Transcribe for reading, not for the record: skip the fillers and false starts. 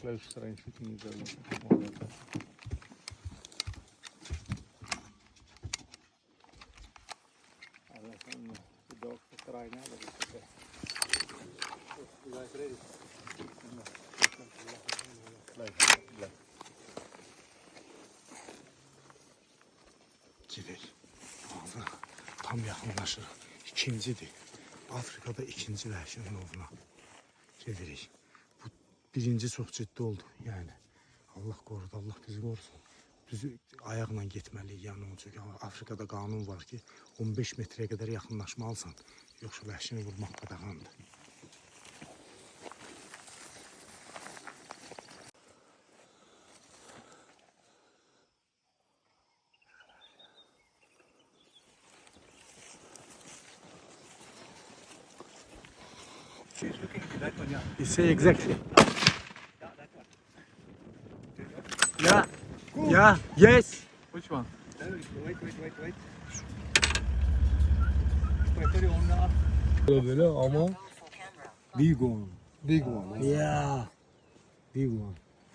close range zone. The dogs are crying out. You guys ready? Gidelim. Ağzı tam yaxınlaşır. İkincidir. Afrikada ikinci vəhşinin ovuna gedirik. Bu birinci çox ciddi oldu. Yəni Allah qorudu, Allah bizi qorusun. Düzü ayaqla getməliyik yəni onun çünki Afrikada qanun var ki 15 metrə qədər yaxınlaşmalısan. Yoxsa vəhşini vurmaq qadağandır. She's looking at that one, yeah. You say exactly. Yeah, that one. Yeah. Yeah. Yes. Which one? No, wait. Put it on now. Böyle ama big one. Big one. Yeah. Big one.